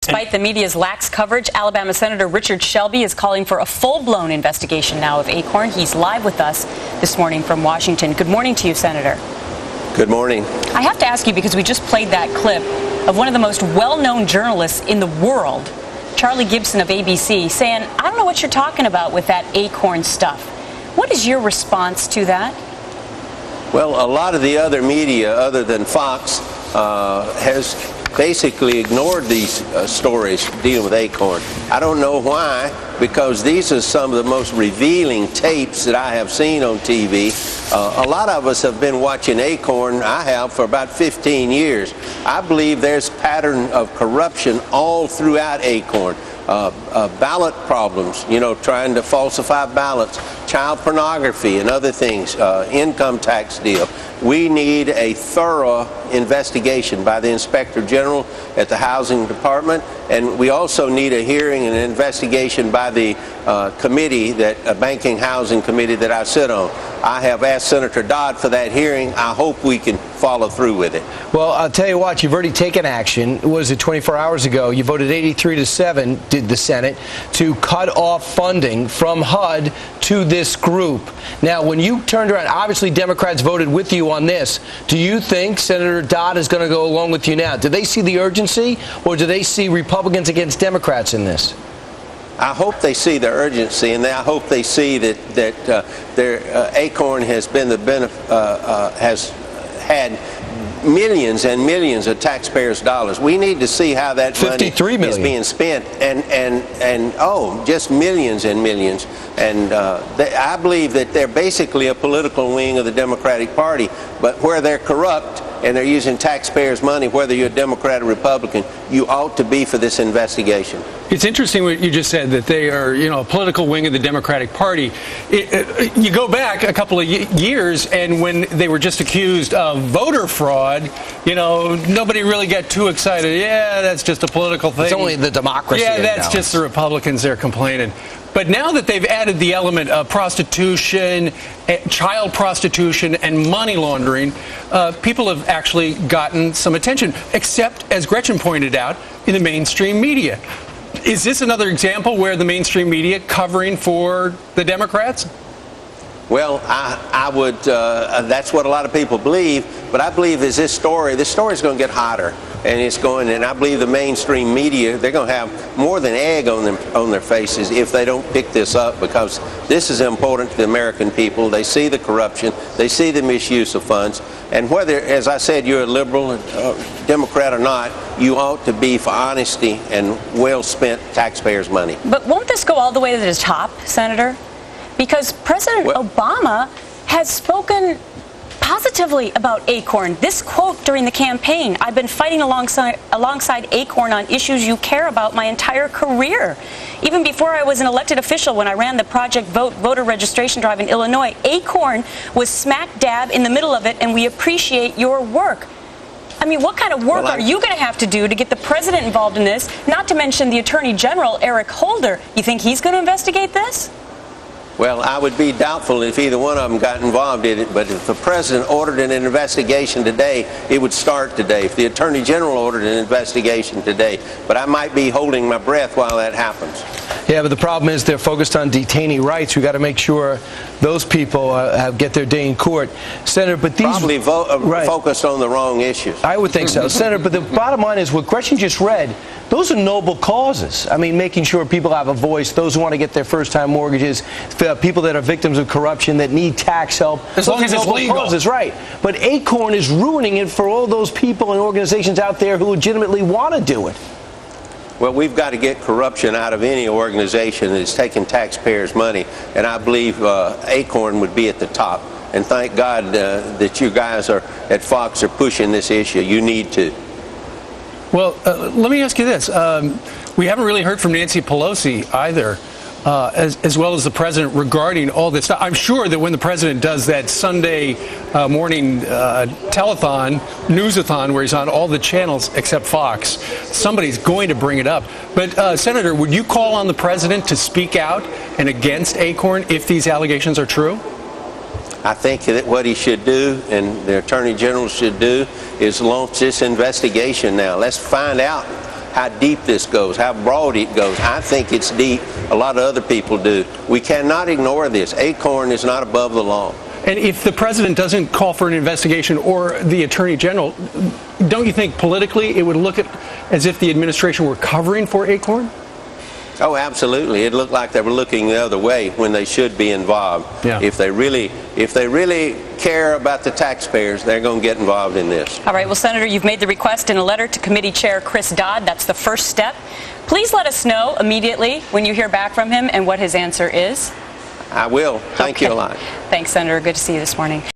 Despite the media's lax coverage, Alabama Senator Richard Shelby is calling for a full-blown investigation now of ACORN. He's live with us this morning from Washington. Good morning to you, Senator. Good morning. I have to ask you, because we just played that clip of one of the most well-known journalists in the world, Charlie Gibson of ABC, saying, I don't know what you're talking about with that ACORN stuff. What is your response to that? Well, a lot of the other media, other than Fox, has basically ignored these stories dealing with ACORN. I don't know why, because these are some of the most revealing tapes that I have seen on TV. A lot of us have been watching ACORN, I have, for about 15 years. I believe there's a pattern of corruption all throughout ACORN. Ballot problems, trying to falsify ballots, child pornography and other things, income tax deal. We need a thorough investigation by the Inspector General at the Housing Department, and we also need a hearing and an investigation by the committee, Banking Housing Committee that I sit on. I have asked Senator Dodd for that hearing. I hope we can follow through with it. Well, I'll tell you what, you've already taken action. Was it 24 hours ago? You voted 83-7, did the Senate, to cut off funding from HUD to this group. Now, when you turned around, obviously Democrats voted with you on this. Do you think Senator Dodd is going to go along with you now? Do they see the urgency, or do they see Republicans against Democrats in this? I hope they see the urgency, and I hope they see that their ACORN has been has had millions and millions of taxpayers' dollars. We need to see how that money is being spent, and just millions and millions. And I believe that they're basically a political wing of the Democratic Party, but where they're corrupt and they're using taxpayers' money, whether you're a Democrat or Republican, you ought to be for this investigation. It's interesting what you just said, that they are, a political wing of the Democratic Party. You go back a couple of years, and when they were just accused of voter fraud, nobody really got too excited. Yeah, that's just a political thing. It's only the democracy. Yeah, that's just the Republicans. They're complaining. But now that they've added the element of prostitution, child prostitution, and money laundering, people have actually gotten some attention, except, as Gretchen pointed out, in the mainstream media. Is this another example where the mainstream media covering for the Democrats? Well, I would, that's what a lot of people believe, but I believe is this story is going to get hotter, and I believe the mainstream media, they're going to have more than egg on their faces if they don't pick this up, because this is important to the American people. They see the corruption, they see the misuse of funds, and whether, as I said, you're a liberal, Democrat or not, you ought to be for honesty and well-spent taxpayers' money. But won't this go all the way to the top, Senator? Because President Obama has spoken positively about ACORN. This quote during the campaign, I've been fighting alongside ACORN on issues you care about my entire career. Even before I was an elected official, when I ran the Project Vote voter registration drive in Illinois, ACORN was smack dab in the middle of it, and we appreciate your work. I mean, what kind of work are you going to have to do to get the president involved in this? Not to mention the Attorney General, Eric Holder. You think he's going to investigate this? Well, I would be doubtful if either one of them got involved in it, but if the president ordered an investigation today, it would start today. If the Attorney General ordered an investigation today, but I might be holding my breath while that happens. Yeah, but the problem is they're focused on detainee rights. We've got to make sure those people get their day in court. Senator, but these... Probably focused on the wrong issues. I would think so. Senator, but the bottom line is what Gretchen just read, those are noble causes. I mean, making sure people have a voice, those who want to get their first-time mortgages, people that are victims of corruption, that need tax help. As long as it's legal. Causes, right. But ACORN is ruining it for all those people and organizations out there who legitimately want to do it. Well, we've got to get corruption out of any organization that's taking taxpayers' money, and I believe ACORN would be at the top. And thank God that you guys at Fox are pushing this issue. You need to. Well, let me ask you this. We haven't really heard from Nancy Pelosi either, as well as the president, regarding all this stuff. I'm sure that when the president does that Sunday morning telethon, newsathon, where he's on all the channels except Fox, somebody's going to bring it up. But, Senator, would you call on the president to speak out and against ACORN if these allegations are true? I think that what he should do, and the Attorney General should do, is launch this investigation now. Let's find out how deep this goes, how broad it goes. I think it's deep. A lot of other people do. We cannot ignore this. ACORN is not above the law. And if the president doesn't call for an investigation or the attorney general, don't you think politically it would look as if the administration were covering for ACORN? Oh, absolutely. It looked like they were looking the other way when they should be involved. Yeah. If they really care about the taxpayers, they're going to get involved in this. All right. Well, Senator, you've made the request in a letter to Committee Chair Chris Dodd. That's the first step. Please let us know immediately when you hear back from him and what his answer is. I will. Thank you a lot. Thanks, Senator. Good to see you this morning.